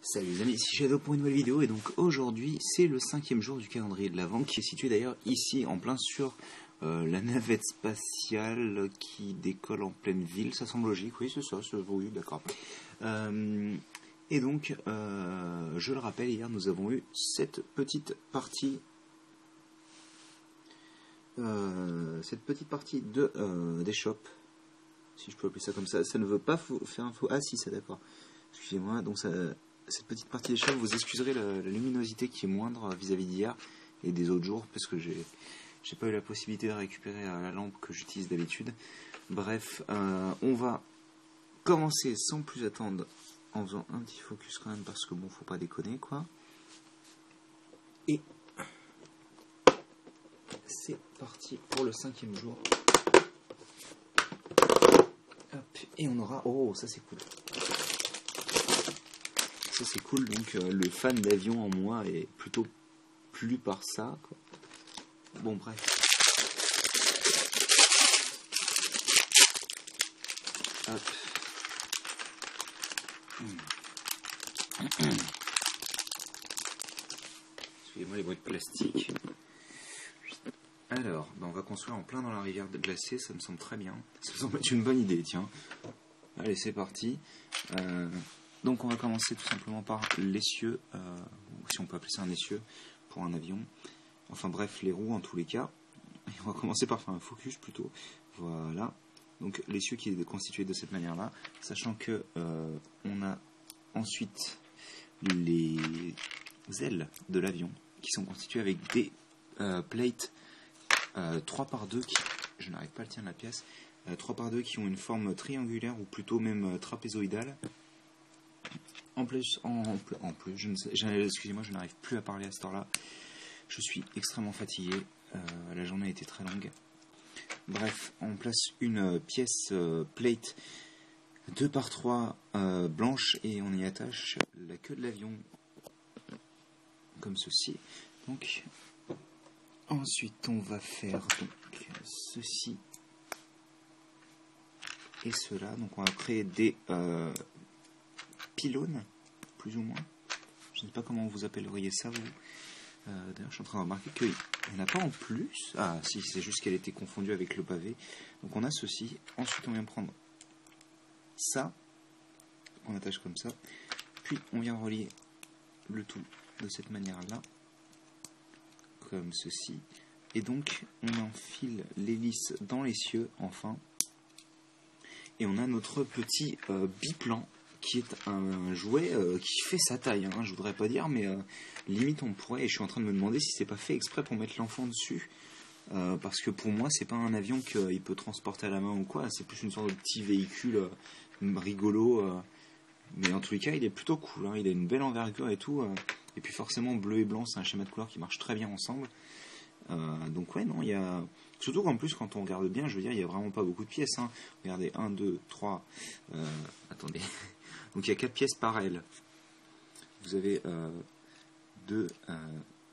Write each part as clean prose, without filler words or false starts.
Salut les amis, ici Shadow pour une nouvelle vidéo et donc aujourd'hui c'est le 5e jour du calendrier de l'Avent qui est situé d'ailleurs ici en plein sur la navette spatiale qui décolle en pleine ville, ça semble logique, oui c'est ça, oui d'accord. Et donc je le rappelle, hier nous avons eu cette petite partie de des shops, si je peux appeler ça comme ça ne veut pas faire un faux, ah si c'est d'accord, excusez-moi, donc ça... Cette petite partie des choses, vous excuserez la luminosité qui est moindre vis-à-vis d'hier et des autres jours, parce que j'ai pas eu la possibilité de récupérer la lampe que j'utilise d'habitude. Bref, on va commencer sans plus attendre en faisant un petit focus quand même, parce que bon, faut pas déconner quoi. Et c'est parti pour le 5e jour. Hop, et on aura... Oh, ça c'est cool. Ça c'est cool, donc le fan d'avion en moi est plutôt plu par ça, quoi. Bon bref. Hop. Excusez-moi les bruits de plastique. Alors, on va construire en plein dans la rivière glacée, ça me semble très bien. Ça me semble être une bonne idée, tiens. Allez, c'est parti. Donc on va commencer tout simplement par l'essieu, si on peut appeler ça un essieu pour un avion. Enfin bref, les roues en tous les cas. Et on va commencer par faire un focus plutôt. Voilà. Donc l'essieu qui est constitué de cette manière-là, sachant que on a ensuite les ailes de l'avion qui sont constituées avec des plates 3x2 qui, je n'arrive pas à le tenir la pièce, 3x2 qui ont une forme triangulaire ou plutôt même trapézoïdale. Excusez-moi, je n'arrive plus à parler à cette heure-là. Je suis extrêmement fatigué. La journée a été très longue. Bref, on place une pièce plate 2x3 blanche et on y attache la queue de l'avion comme ceci. Donc, ensuite, on va faire donc ceci et cela. Donc, on va créer des pylônes, plus ou moins. Je ne sais pas comment vous appelleriez ça, vous. D'ailleurs, je suis en train de remarquer qu'il n'y en a pas en plus. Ah, si, c'est juste qu'elle était confondue avec le pavé. Donc, on a ceci. Ensuite, on vient prendre ça. On attache comme ça. Puis, on vient relier le tout de cette manière-là. Comme ceci. Et donc, on enfile l'hélice dans l'essieu, enfin. Et on a notre petit biplan, qui est un jouet qui fait sa taille, hein, je voudrais pas dire, mais limite on pourrait, et je suis en train de me demander si c'est pas fait exprès pour mettre l'enfant dessus, parce que pour moi c'est pas un avion qu'il peut transporter à la main ou quoi, c'est plus une sorte de petit véhicule rigolo, mais en tous les cas il est plutôt cool, hein, il a une belle envergure et tout, et puis forcément bleu et blanc c'est un schéma de couleur qui marche très bien ensemble, donc ouais non, il y a... Surtout qu'en plus, quand on regarde bien, je veux dire, il n'y a vraiment pas beaucoup de pièces. Hein. Regardez, 1, 2, 3... attendez. Donc il y a 4 pièces par aile. Vous avez 2,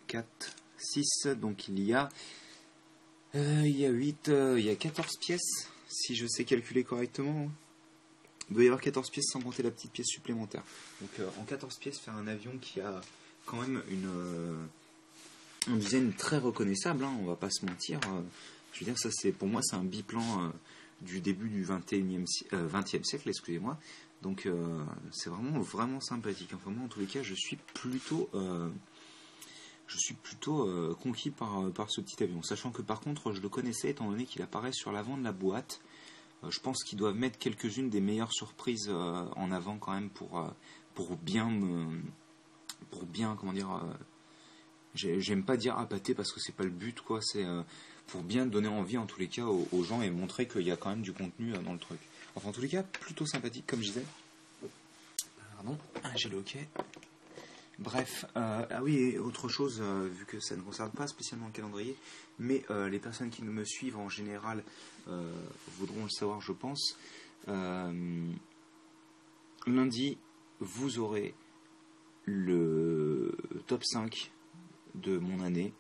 4, 6. Donc il y a 8, il y a 14 pièces, si je sais calculer correctement. Il doit y avoir 14 pièces sans compter la petite pièce supplémentaire. Donc en 14 pièces, faire un avion qui a quand même un design très reconnaissable, hein, on va pas se mentir. Je veux dire, ça c'est pour moi c'est un biplan du début du 20e siècle, excusez-moi. Donc c'est vraiment sympathique. Enfin moi en tous les cas je suis plutôt conquis par ce petit avion. Sachant que par contre je le connaissais étant donné qu'il apparaît sur l'avant de la boîte. Je pense qu'ils doivent mettre quelques-unes des meilleures surprises en avant quand même pour bien comment dire. J'aime pas dire appâter parce que c'est pas le but quoi, c'est pour bien donner envie en tous les cas aux gens et montrer qu'il y a quand même du contenu dans le truc. Enfin en tous les cas plutôt sympathique comme je disais. Pardon, j'ai le hockey. Bref, ah oui, et autre chose, vu que ça ne concerne pas spécialement le calendrier, mais les personnes qui me suivent en général voudront le savoir je pense. Lundi, vous aurez le top 5 de mon année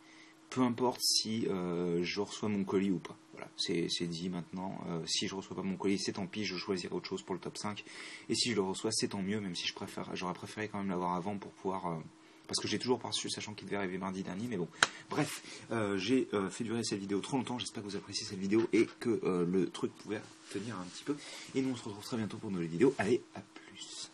peu importe si je reçois mon colis ou pas. Voilà, c'est dit maintenant. Si je reçois pas mon colis, c'est tant pis, je choisirai autre chose pour le top 5. Et si je le reçois, c'est tant mieux, même si j'aurais préféré quand même l'avoir avant pour pouvoir... parce que j'ai toujours pas reçu, sachant qu'il devait arriver mardi dernier, mais bon. Bref, j'ai fait durer cette vidéo trop longtemps, j'espère que vous appréciez cette vidéo et que le truc pouvait tenir un petit peu. Et nous on se retrouve très bientôt pour une nouvelle vidéo. Allez, à plus.